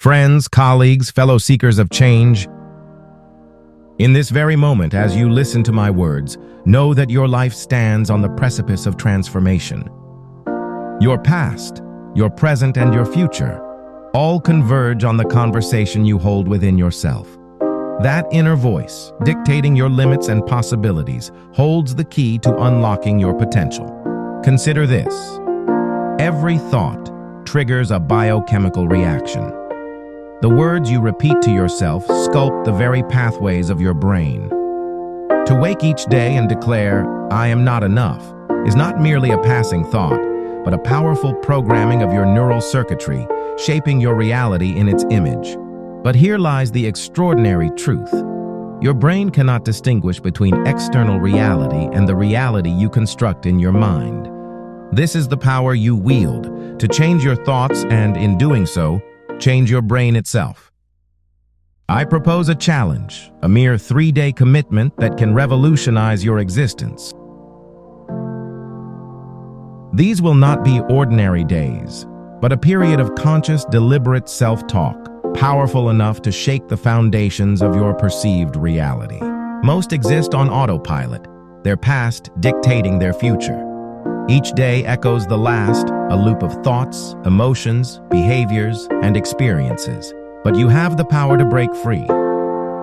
Friends, colleagues, fellow seekers of change, in this very moment, as you listen to my words, know that your life stands on the precipice of transformation. Your past, your present, and your future all converge on the conversation you hold within yourself. That inner voice, dictating your limits and possibilities, holds the key to unlocking your potential. Consider this. Every thought triggers a biochemical reaction. The words you repeat to yourself sculpt the very pathways of your brain. To wake each day and declare, "I am not enough," is not merely a passing thought, but a powerful programming of your neural circuitry, shaping your reality in its image. But here lies the extraordinary truth. Your brain cannot distinguish between external reality and the reality you construct in your mind. This is the power you wield to change your thoughts and, in doing so, change your brain itself. I propose a challenge, a mere 3-day commitment that can revolutionize your existence. These will not be ordinary days, but a period of conscious, deliberate self-talk, powerful enough to shake the foundations of your perceived reality. Most exist on autopilot, their past dictating their future. Each day echoes the last, a loop of thoughts, emotions, behaviors, and experiences. But you have the power to break free.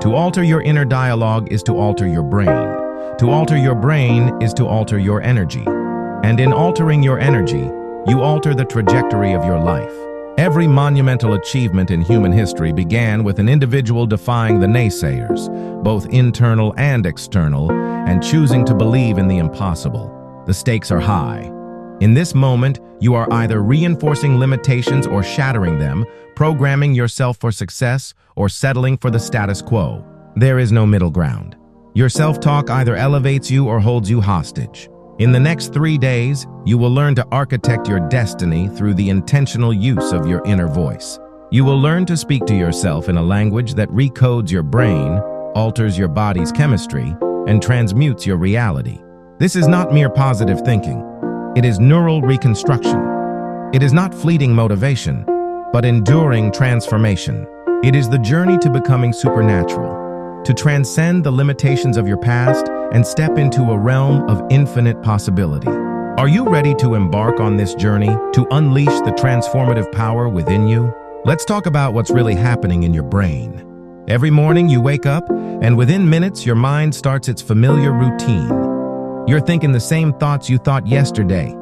To alter your inner dialogue is to alter your brain. To alter your brain is to alter your energy. And in altering your energy, you alter the trajectory of your life. Every monumental achievement in human history began with an individual defying the naysayers, both internal and external, and choosing to believe in the impossible. The stakes are high. In this moment, you are either reinforcing limitations or shattering them, programming yourself for success or settling for the status quo. There is no middle ground. Your self-talk either elevates you or holds you hostage. In the next 3 days, you will learn to architect your destiny through the intentional use of your inner voice. You will learn to speak to yourself in a language that recodes your brain, alters your body's chemistry, and transmutes your reality. This is not mere positive thinking. It is neural reconstruction. It is not fleeting motivation, but enduring transformation. It is the journey to becoming supernatural, to transcend the limitations of your past and step into a realm of infinite possibility. Are you ready to embark on this journey, to unleash the transformative power within you? Let's talk about what's really happening in your brain. Every morning you wake up, and within minutes your mind starts its familiar routine. You're thinking the same thoughts you thought yesterday,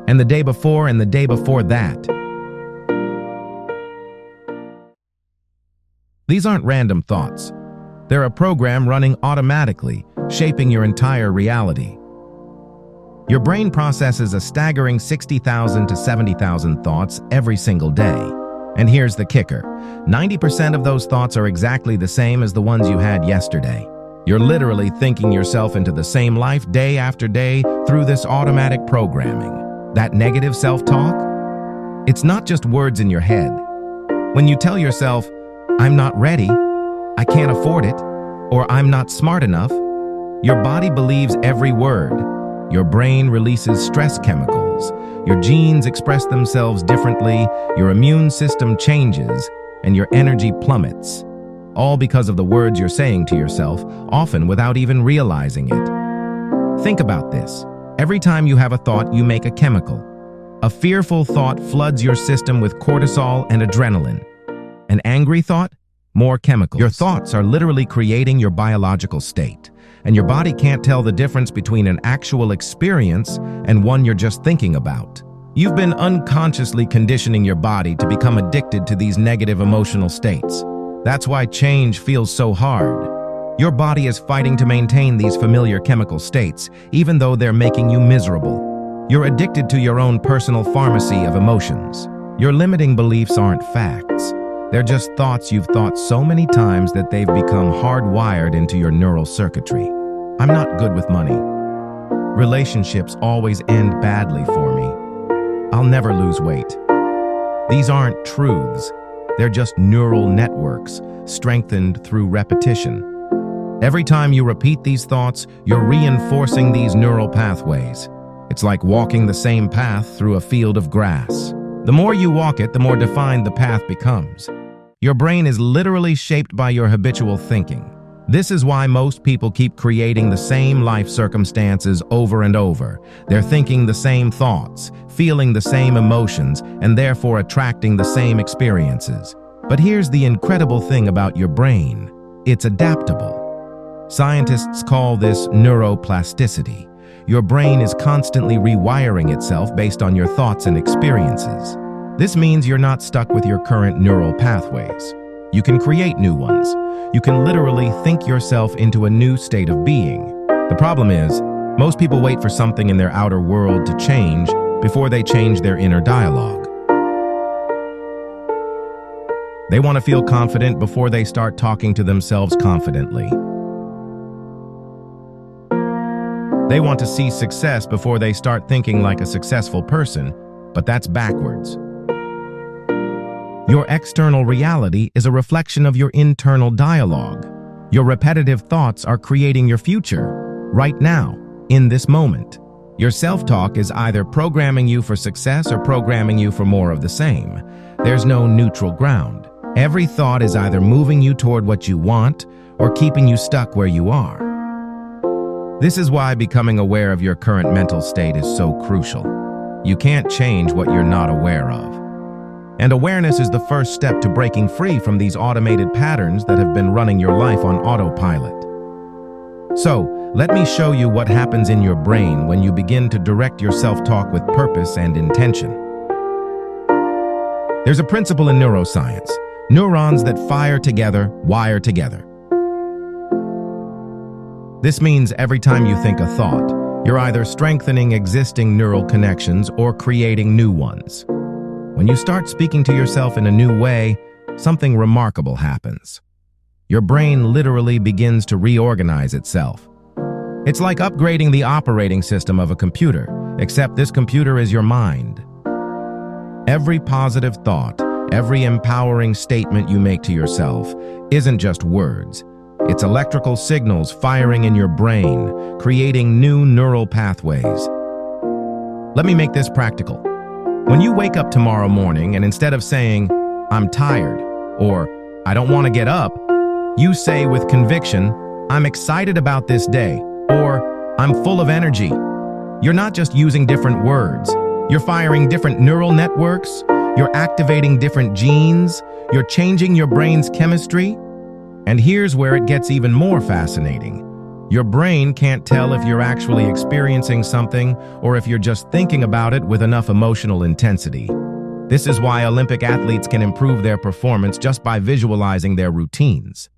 and the day before, and the day before that. These aren't random thoughts. They're a program running automatically, shaping your entire reality. Your brain processes a staggering 60,000 to 70,000 thoughts every single day. And here's the kicker. 90% of those thoughts are exactly the same as the ones you had yesterday. You're literally thinking yourself into the same life day after day through this automatic programming. That negative self-talk? It's not just words in your head. When you tell yourself, "I'm not ready," "I can't afford it," or "I'm not smart enough," your body believes every word. Your brain releases stress chemicals. Your genes express themselves differently, your immune system changes, and your energy plummets. All because of the words you're saying to yourself, often without even realizing it. Think about this. Every time you have a thought, you make a chemical. A fearful thought floods your system with cortisol and adrenaline. An angry thought? More chemicals. Your thoughts are literally creating your biological state, and your body can't tell the difference between an actual experience and one you're just thinking about. You've been unconsciously conditioning your body to become addicted to these negative emotional states. That's why change feels so hard. Your body is fighting to maintain these familiar chemical states, even though they're making you miserable. You're addicted to your own personal pharmacy of emotions. Your limiting beliefs aren't facts. They're just thoughts you've thought so many times that they've become hardwired into your neural circuitry. I'm not good with money. Relationships always end badly for me. I'll never lose weight. These aren't truths. They're just neural networks, strengthened through repetition. Every time you repeat these thoughts, you're reinforcing these neural pathways. It's like walking the same path through a field of grass. The more you walk it, the more defined the path becomes. Your brain is literally shaped by your habitual thinking. This is why most people keep creating the same life circumstances over and over. They're thinking the same thoughts, feeling the same emotions, and therefore attracting the same experiences. But here's the incredible thing about your brain. It's adaptable. Scientists call this neuroplasticity. Your brain is constantly rewiring itself based on your thoughts and experiences. This means you're not stuck with your current neural pathways. You can create new ones. You can literally think yourself into a new state of being. The problem is, most people wait for something in their outer world to change before they change their inner dialogue. They want to feel confident before they start talking to themselves confidently. They want to see success before they start thinking like a successful person, but that's backwards. Your external reality is a reflection of your internal dialogue. Your repetitive thoughts are creating your future, right now, in this moment. Your self-talk is either programming you for success or programming you for more of the same. There's no neutral ground. Every thought is either moving you toward what you want or keeping you stuck where you are. This is why becoming aware of your current mental state is so crucial. You can't change what you're not aware of. And awareness is the first step to breaking free from these automated patterns that have been running your life on autopilot. So, let me show you what happens in your brain when you begin to direct your self-talk with purpose and intention. There's a principle in neuroscience. Neurons that fire together, wire together. This means every time you think a thought, you're either strengthening existing neural connections or creating new ones. When you start speaking to yourself in a new way, something remarkable happens. Your brain literally begins to reorganize itself. It's like upgrading the operating system of a computer, except this computer is your mind. Every positive thought, every empowering statement you make to yourself isn't just words. It's electrical signals firing in your brain, creating new neural pathways. Let me make this practical. When you wake up tomorrow morning and instead of saying, "I'm tired," or "I don't want to get up," you say with conviction, "I'm excited about this day," or "I'm full of energy." You're not just using different words. You're firing different neural networks. You're activating different genes. You're changing your brain's chemistry. And here's where it gets even more fascinating. Your brain can't tell if you're actually experiencing something or if you're just thinking about it with enough emotional intensity. This is why Olympic athletes can improve their performance just by visualizing their routines.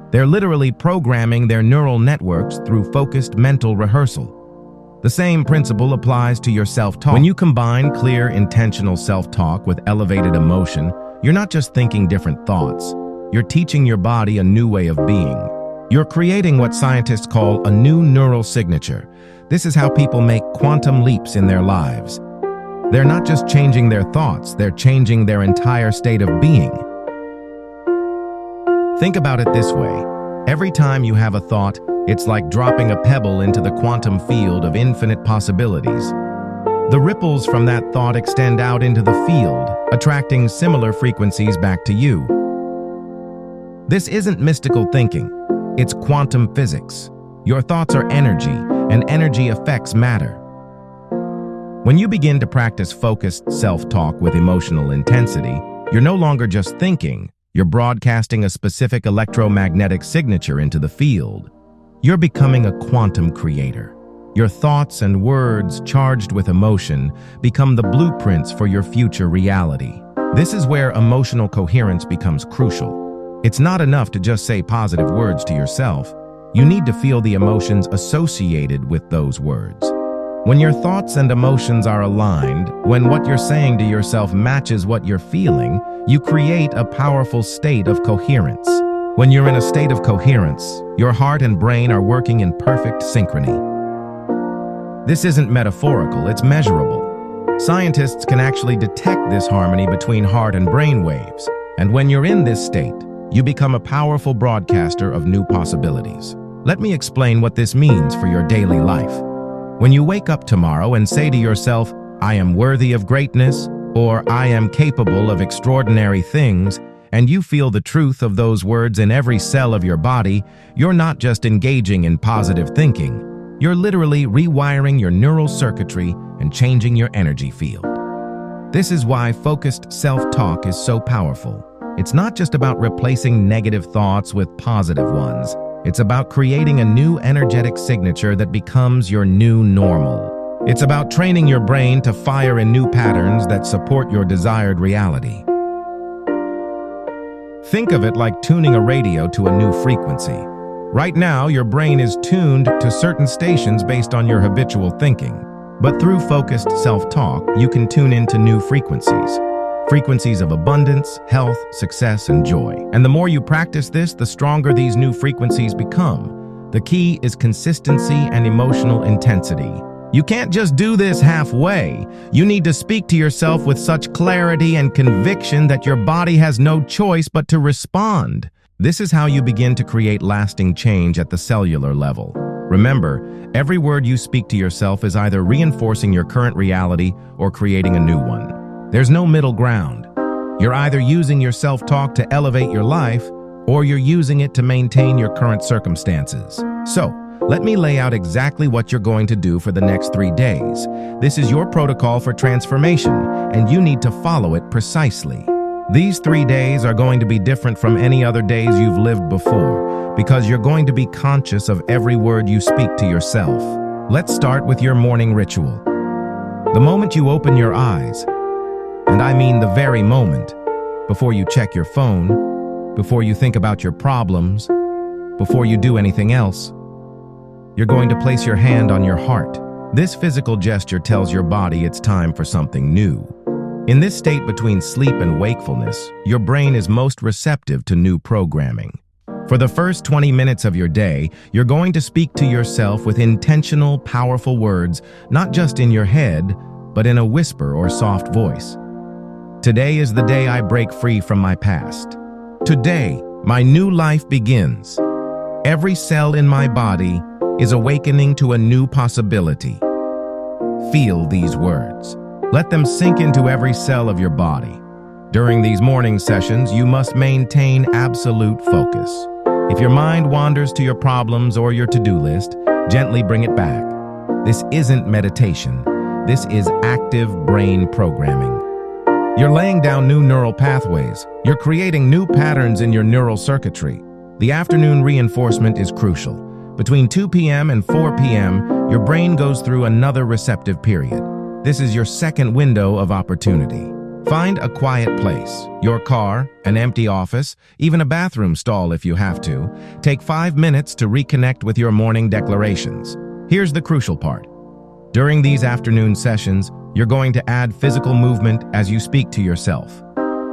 They're literally programming their neural networks through focused mental rehearsal. The same principle applies to your self-talk. When you combine clear, intentional self-talk with elevated emotion, you're not just thinking different thoughts. You're teaching your body a new way of being. You're creating what scientists call a new neural signature. This is how people make quantum leaps in their lives. They're not just changing their thoughts, they're changing their entire state of being. Think about it this way. Every time you have a thought, it's like dropping a pebble into the quantum field of infinite possibilities. The ripples from that thought extend out into the field, attracting similar frequencies back to you. This isn't mystical thinking. It's quantum physics. Your thoughts are energy, and energy affects matter. When you begin to practice focused self-talk with emotional intensity, you're no longer just thinking, you're broadcasting a specific electromagnetic signature into the field. You're becoming a quantum creator. Your thoughts and words charged with emotion become the blueprints for your future reality. This is where emotional coherence becomes crucial. It's not enough to just say positive words to yourself. You need to feel the emotions associated with those words. When your thoughts and emotions are aligned, when what you're saying to yourself matches what you're feeling, you create a powerful state of coherence. When you're in a state of coherence, your heart and brain are working in perfect synchrony. This isn't metaphorical, it's measurable. Scientists can actually detect this harmony between heart and brain waves. And when you're in this state, you become a powerful broadcaster of new possibilities. Let me explain what this means for your daily life. When you wake up tomorrow and say to yourself, "I am worthy of greatness," or "I am capable of extraordinary things," and you feel the truth of those words in every cell of your body, you're not just engaging in positive thinking. You're literally rewiring your neural circuitry and changing your energy field. This is why focused self-talk is so powerful. It's not just about replacing negative thoughts with positive ones. It's about creating a new energetic signature that becomes your new normal. It's about training your brain to fire in new patterns that support your desired reality. Think of it like tuning a radio to a new frequency. Right now, your brain is tuned to certain stations based on your habitual thinking. But through focused self-talk, you can tune into new frequencies. Frequencies of abundance, health, success, and joy. And the more you practice this, the stronger these new frequencies become. The key is consistency and emotional intensity. You can't just do this halfway. You need to speak to yourself with such clarity and conviction that your body has no choice but to respond. This is how you begin to create lasting change at the cellular level. Remember, every word you speak to yourself is either reinforcing your current reality or creating a new one. There's no middle ground. You're either using your self-talk to elevate your life, or you're using it to maintain your current circumstances. So, let me lay out exactly what you're going to do for the next 3 days. This is your protocol for transformation, and you need to follow it precisely. These 3 days are going to be different from any other days you've lived before, because you're going to be conscious of every word you speak to yourself. Let's start with your morning ritual. The moment you open your eyes, and I mean the very moment, before you check your phone, before you think about your problems, before you do anything else, you're going to place your hand on your heart. This physical gesture tells your body it's time for something new. In this state between sleep and wakefulness, your brain is most receptive to new programming. For the first 20 minutes of your day, you're going to speak to yourself with intentional, powerful words, not just in your head, but in a whisper or soft voice. Today is the day I break free from my past. Today, my new life begins. Every cell in my body is awakening to a new possibility. Feel these words. Let them sink into every cell of your body. During these morning sessions, you must maintain absolute focus. If your mind wanders to your problems or your to-do list, gently bring it back. This isn't meditation. This is active brain programming. You're laying down new neural pathways. You're creating new patterns in your neural circuitry. The afternoon reinforcement is crucial. Between 2 p.m. and 4 p.m., your brain goes through another receptive period. This is your second window of opportunity. Find a quiet place, your car, an empty office, even a bathroom stall if you have to. Take 5 minutes to reconnect with your morning declarations. Here's the crucial part. During these afternoon sessions, you're going to add physical movement as you speak to yourself.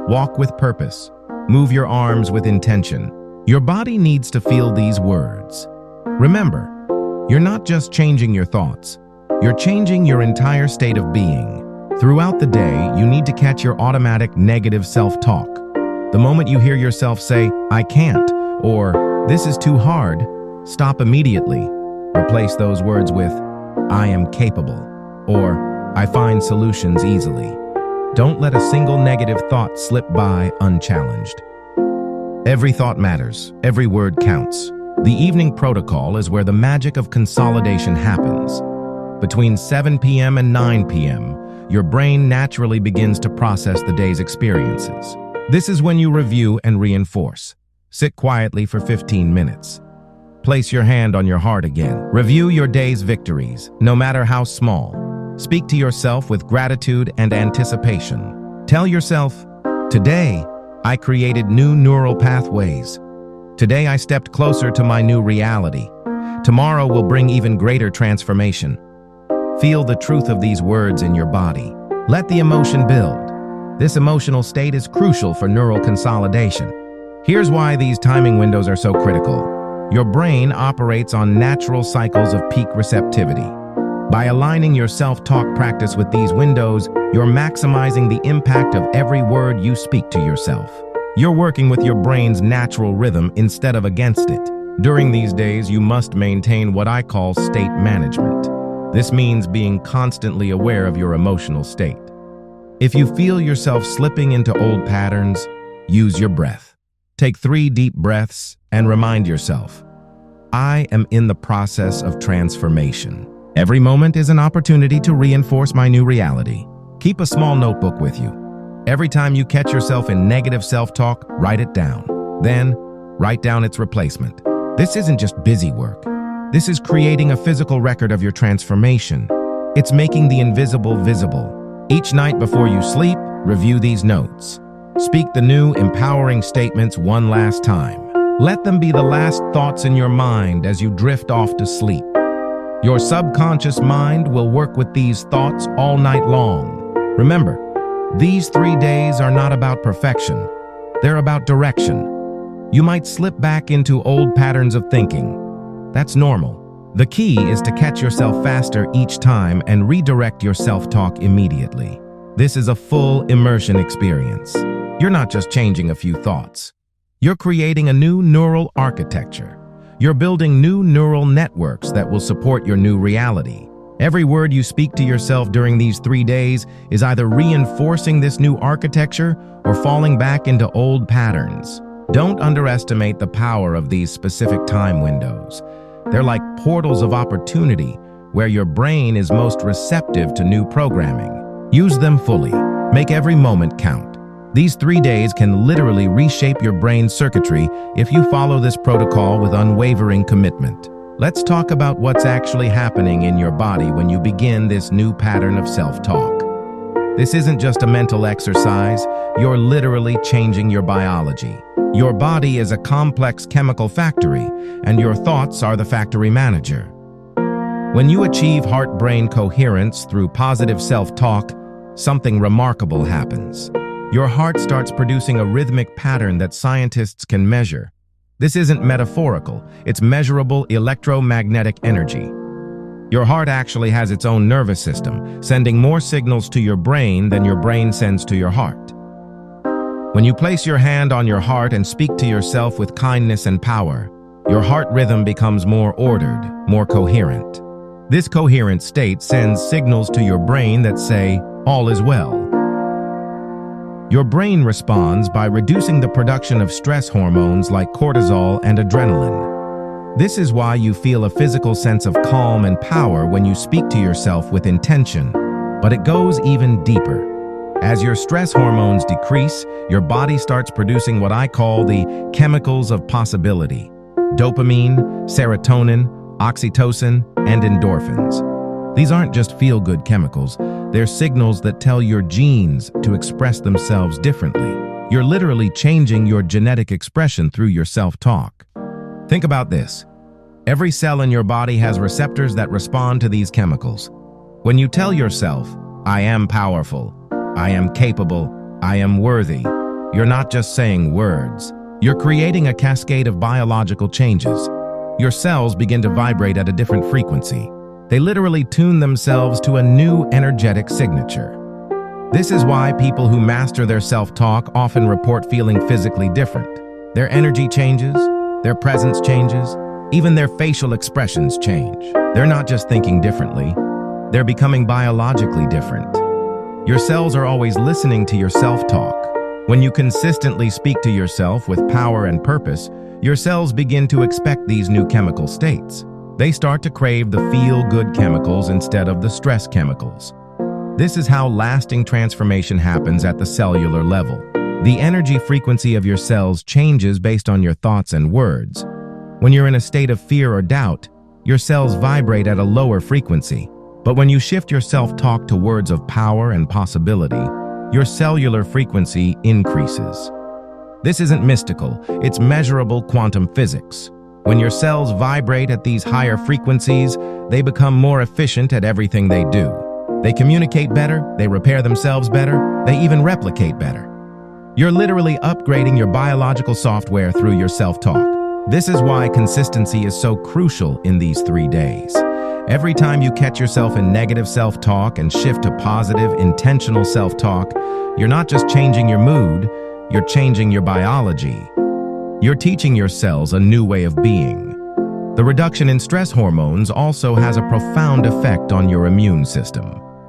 Walk with purpose. Move your arms with intention. Your body needs to feel these words. Remember, you're not just changing your thoughts. You're changing your entire state of being. Throughout the day, you need to catch your automatic negative self-talk. The moment you hear yourself say, "I can't," or "This is too hard," stop immediately. Replace those words with, "I am capable," or "I find solutions easily." Don't let a single negative thought slip by unchallenged. Every thought matters. Every word counts. The evening protocol is where the magic of consolidation happens. Between 7 p.m. and 9 p.m., your brain naturally begins to process the day's experiences. This is when you review and reinforce. Sit quietly for 15 minutes. Place your hand on your heart again. Review your day's victories, no matter how small. Speak to yourself with gratitude and anticipation. Tell yourself, "Today, I created new neural pathways. Today, I stepped closer to my new reality. Tomorrow will bring even greater transformation." Feel the truth of these words in your body. Let the emotion build. This emotional state is crucial for neural consolidation. Here's why these timing windows are so critical. Your brain operates on natural cycles of peak receptivity. By aligning your self-talk practice with these windows, you're maximizing the impact of every word you speak to yourself. You're working with your brain's natural rhythm instead of against it. During these days, you must maintain what I call state management. This means being constantly aware of your emotional state. If you feel yourself slipping into old patterns, use your breath. Take 3 deep breaths and remind yourself, I am in the process of transformation. Every moment is an opportunity to reinforce my new reality. Keep a small notebook with you. Every time you catch yourself in negative self-talk, write it down. Then, write down its replacement. This isn't just busy work. This is creating a physical record of your transformation. It's making the invisible visible. Each night before you sleep, review these notes. Speak the new, empowering statements one last time. Let them be the last thoughts in your mind as you drift off to sleep. Your subconscious mind will work with these thoughts all night long. Remember, these 3 days are not about perfection. They're about direction. You might slip back into old patterns of thinking. That's normal. The key is to catch yourself faster each time and redirect your self-talk immediately. This is a full immersion experience. You're not just changing a few thoughts. You're creating a new neural architecture. You're building new neural networks that will support your new reality. Every word you speak to yourself during these 3 days is either reinforcing this new architecture or falling back into old patterns. Don't underestimate the power of these specific time windows. They're like portals of opportunity where your brain is most receptive to new programming. Use them fully. Make every moment count. These 3 days can literally reshape your brain's circuitry if you follow this protocol with unwavering commitment. Let's talk about what's actually happening in your body when you begin this new pattern of self-talk. This isn't just a mental exercise, you're literally changing your biology. Your body is a complex chemical factory, and your thoughts are the factory manager. When you achieve heart-brain coherence through positive self-talk, something remarkable happens. Your heart starts producing a rhythmic pattern that scientists can measure. This isn't metaphorical, it's measurable electromagnetic energy. Your heart actually has its own nervous system, sending more signals to your brain than your brain sends to your heart. When you place your hand on your heart and speak to yourself with kindness and power, your heart rhythm becomes more ordered, more coherent. This coherent state sends signals to your brain that say, all is well. Your brain responds by reducing the production of stress hormones like cortisol and adrenaline. This is why you feel a physical sense of calm and power when you speak to yourself with intention. But it goes even deeper. As your stress hormones decrease, your body starts producing what I call the chemicals of possibility: dopamine, serotonin, oxytocin, and endorphins. These aren't just feel-good chemicals, they're signals that tell your genes to express themselves differently. You're literally changing your genetic expression through your self-talk. Think about this. Every cell in your body has receptors that respond to these chemicals. When you tell yourself, I am powerful, I am capable, I am worthy, you're not just saying words. You're creating a cascade of biological changes. Your cells begin to vibrate at a different frequency. They literally tune themselves to a new energetic signature. This is why people who master their self-talk often report feeling physically different. Their energy changes, their presence changes, even their facial expressions change. They're not just thinking differently, they're becoming biologically different. Your cells are always listening to your self-talk. When you consistently speak to yourself with power and purpose, your cells begin to expect these new chemical states. They start to crave the feel-good chemicals instead of the stress chemicals. This is how lasting transformation happens at the cellular level. The energy frequency of your cells changes based on your thoughts and words. When you're in a state of fear or doubt, your cells vibrate at a lower frequency. But when you shift your self-talk to words of power and possibility, your cellular frequency increases. This isn't mystical, it's measurable quantum physics. When your cells vibrate at these higher frequencies, they become more efficient at everything they do. They communicate better, they repair themselves better, they even replicate better. You're literally upgrading your biological software through your self-talk. This is why consistency is so crucial in these 3 days. Every time you catch yourself in negative self-talk and shift to positive, intentional self-talk, you're not just changing your mood, you're changing your biology. You're teaching your cells a new way of being. The reduction in stress hormones also has a profound effect on your immune system.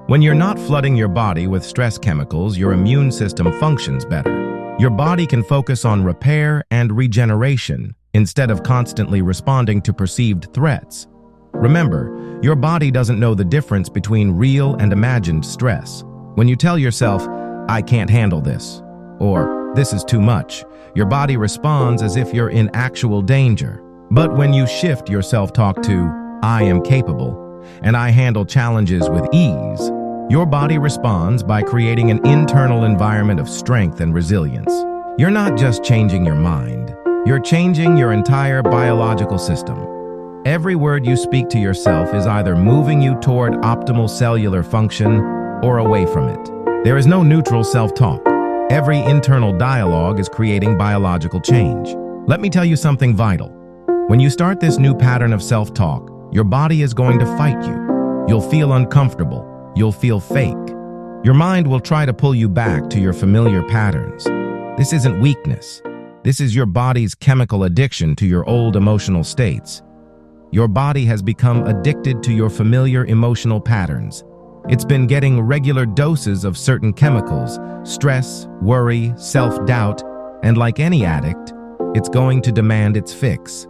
When you're not flooding your body with stress chemicals, your immune system functions better. Your body can focus on repair and regeneration instead of constantly responding to perceived threats. Remember, your body doesn't know the difference between real and imagined stress. When you tell yourself, "I can't handle this," or "this is too much," your body responds as if you're in actual danger. But when you shift your self-talk to, "I am capable," and "I handle challenges with ease," your body responds by creating an internal environment of strength and resilience. You're not just changing your mind, you're changing your entire biological system. Every word you speak to yourself is either moving you toward optimal cellular function or away from it. There is no neutral self-talk. Every internal dialogue is creating biological change. Let me tell you something vital. When you start this new pattern of self-talk, your body is going to fight you. You'll feel uncomfortable. You'll feel fake. Your mind will try to pull you back to your familiar patterns. This isn't weakness. This is your body's chemical addiction to your old emotional states. Your body has become addicted to your familiar emotional patterns. It's been getting regular doses of certain chemicals, stress, worry, self-doubt, and like any addict, it's going to demand its fix.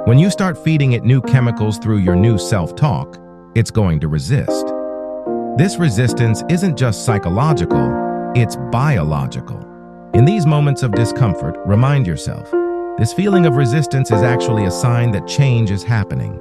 When you start feeding it new chemicals through your new self-talk, it's going to resist. This resistance isn't just psychological, it's biological. In these moments of discomfort, remind yourself, this feeling of resistance is actually a sign that change is happening.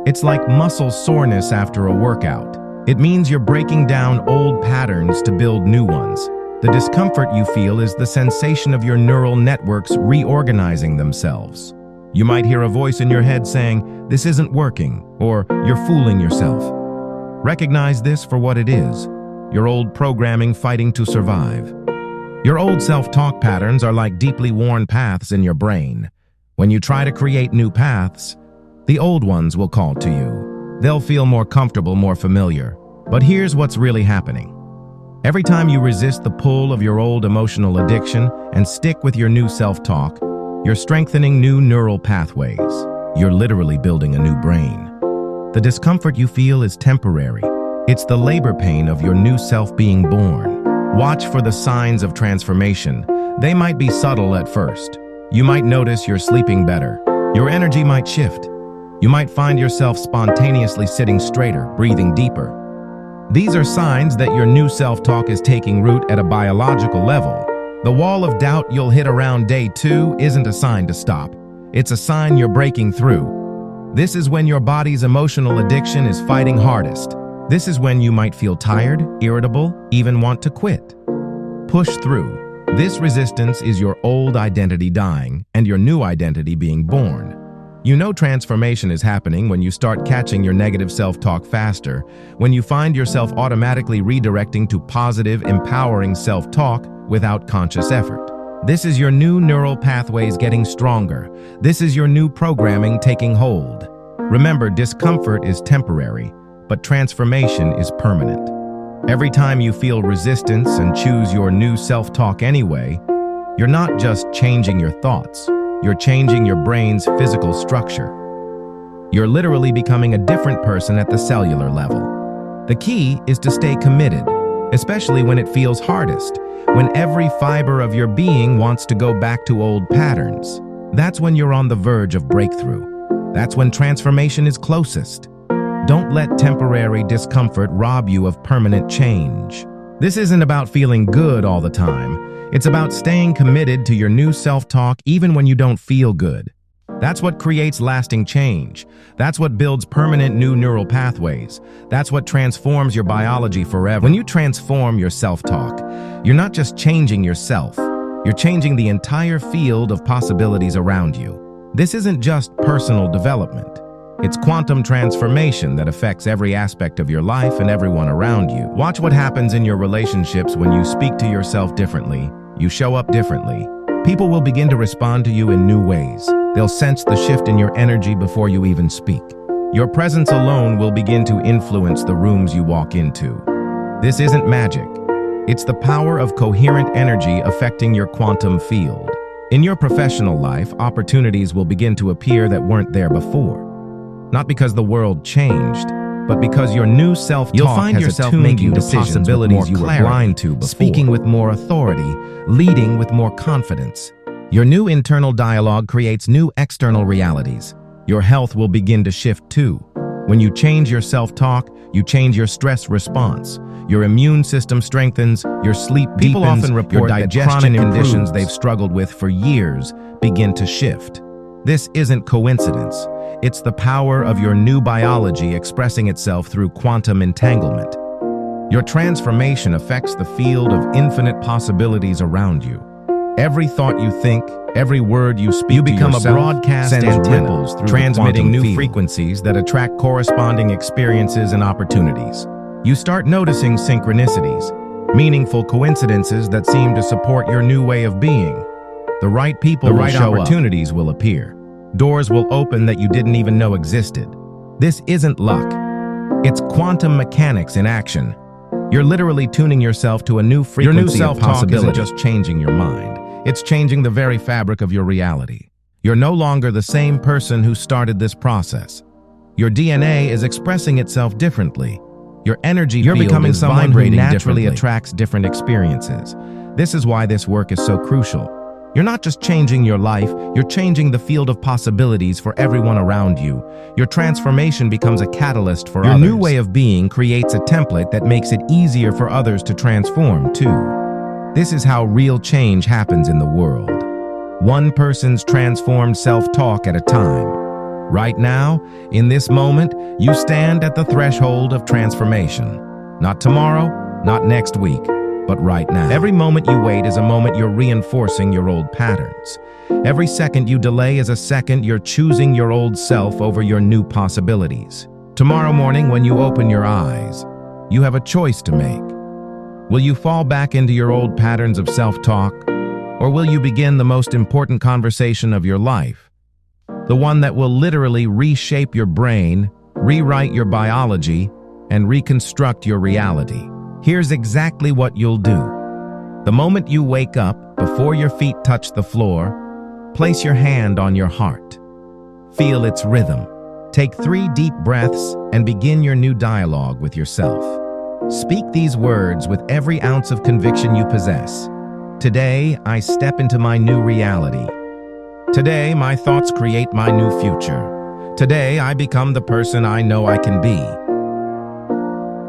It's like muscle soreness after a workout. It means you're breaking down old patterns to build new ones. The discomfort you feel is the sensation of your neural networks reorganizing themselves. You might hear a voice in your head saying, "This isn't working," or "You're fooling yourself." Recognize this for what it is, your old programming fighting to survive. Your old self-talk patterns are like deeply worn paths in your brain. When you try to create new paths, the old ones will call to you. They'll feel more comfortable, more familiar. But here's what's really happening. Every time you resist the pull of your old emotional addiction and stick with your new self-talk, you're strengthening new neural pathways. You're literally building a new brain. The discomfort you feel is temporary. It's the labor pain of your new self being born. Watch for the signs of transformation. They might be subtle at first. You might notice you're sleeping better. Your energy might shift. You might find yourself spontaneously sitting straighter, breathing deeper. These are signs that your new self-talk is taking root at a biological level. The wall of doubt you'll hit around day 2 isn't a sign to stop. It's a sign you're breaking through. This is when your body's emotional addiction is fighting hardest. This is when you might feel tired, irritable, even want to quit. Push through. This resistance is your old identity dying and your new identity being born. You know transformation is happening when you start catching your negative self-talk faster, when you find yourself automatically redirecting to positive, empowering self-talk without conscious effort. This is your new neural pathways getting stronger. This is your new programming taking hold. Remember, discomfort is temporary, but transformation is permanent. Every time you feel resistance and choose your new self-talk anyway, you're not just changing your thoughts, you're changing your brain's physical structure. You're literally becoming a different person at the cellular level. The key is to stay committed, especially when it feels hardest, when every fiber of your being wants to go back to old patterns. That's when you're on the verge of breakthrough. That's when transformation is closest. Don't let temporary discomfort rob you of permanent change. This isn't about feeling good all the time. It's about staying committed to your new self-talk even when you don't feel good. That's what creates lasting change. That's what builds permanent new neural pathways. That's what transforms your biology forever. When you transform your self-talk, you're not just changing yourself, you're changing the entire field of possibilities around you. This isn't just personal development. It's quantum transformation that affects every aspect of your life and everyone around you. Watch what happens in your relationships when you speak to yourself differently, you show up differently. People will begin to respond to you in new ways. They'll sense the shift in your energy before you even speak. Your presence alone will begin to influence the rooms you walk into. This isn't magic. It's the power of coherent energy affecting your quantum field. In your professional life, opportunities will begin to appear that weren't there before. Not because the world changed, but because your new self-talk You'll find has yourself attuned making you to decisions with possibilities more you were clarity, blind to before, speaking with more authority, leading with more confidence. Your new internal dialogue creates new external realities. Your health will begin to shift too. When you change your self-talk, you change your stress response. Your immune system strengthens, your sleep deepens, People often report your that digestion chronic conditions improves. they've struggled with for years begin to shift. This isn't coincidence. It's the power of your new biology expressing itself through quantum entanglement. Your transformation affects the field of infinite possibilities around you. Every thought you think, every word you speak, You become to a yourself broadcast sends antenna, ripples through transmitting the quantum new field. frequencies That attract corresponding experiences and opportunities. You start noticing synchronicities, meaningful coincidences that seem to support your new way of being. The right people The will right show up. opportunities will appear. Doors will open that you didn't even know existed. This isn't luck. It's quantum mechanics in action. You're literally tuning yourself to a new frequency Your new of self-talk possibility. isn't just changing your mind. It's changing the very fabric of your reality. You're no longer the same person who started this process. Your DNA is expressing itself differently. Your energy You're field becoming is someone who vibrating naturally differently. Attracts different experiences. This is why this work is so crucial. You're not just changing your life, you're changing the field of possibilities for everyone around you. Your transformation becomes a catalyst for Your others. new way of being creates a template that makes it easier for others to transform, too. This is how real change happens in the world. One person's transformed self-talk at a time. Right now, in this moment, you stand at the threshold of transformation. Not tomorrow, not next week, but right now. Every moment you wait is a moment you're reinforcing your old patterns. Every second you delay is a second you're choosing your old self over your new possibilities. Tomorrow morning, when you open your eyes, you have a choice to make. Will you fall back into your old patterns of self-talk, or will you begin the most important conversation of your life? The one that will literally reshape your brain, rewrite your biology, and reconstruct your reality. Here's exactly what you'll do. The moment you wake up, before your feet touch the floor, place your hand on your heart. Feel its rhythm. Take 3 deep breaths and begin your new dialogue with yourself. Speak these words with every ounce of conviction you possess. Today, I step into my new reality. Today, my thoughts create my new future. Today, I become the person I know I can be.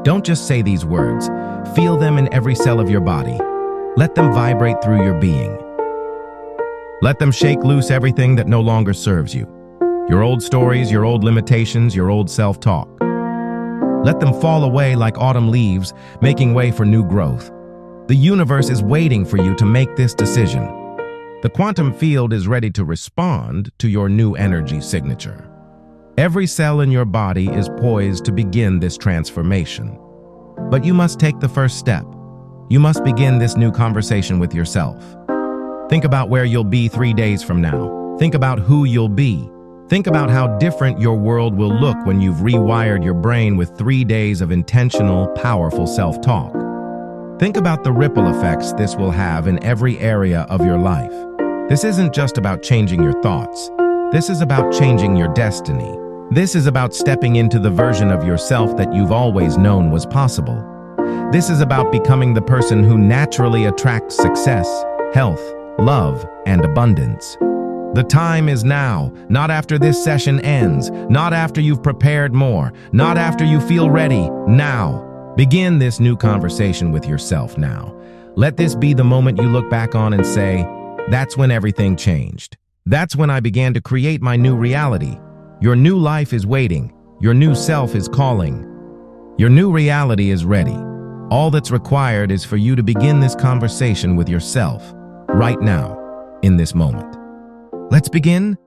Don't just say these words. Feel them in every cell of your body. Let them vibrate through your being. Let them shake loose everything that no longer serves you. Your old stories, your old limitations, your old self-talk. Let them fall away like autumn leaves, making way for new growth. The universe is waiting for you to make this decision. The quantum field is ready to respond to your new energy signature. Every cell in your body is poised to begin this transformation. But you must take the first step. You must begin this new conversation with yourself. Think about where you'll be 3 days from now. Think about who you'll be. Think about how different your world will look when you've rewired your brain with 3 days of intentional, powerful self-talk. Think about the ripple effects this will have in every area of your life. This isn't just about changing your thoughts. This is about changing your destiny. This is about stepping into the version of yourself that you've always known was possible. This is about becoming the person who naturally attracts success, health, love, and abundance. The time is now, not after this session ends, not after you've prepared more, not after you feel ready, now. Begin this new conversation with yourself now. Let this be the moment you look back on and say, that's when everything changed. That's when I began to create my new reality. Your new life is waiting. Your new self is calling. Your new reality is ready. All that's required is for you to begin this conversation with yourself right now, in this moment. Let's begin.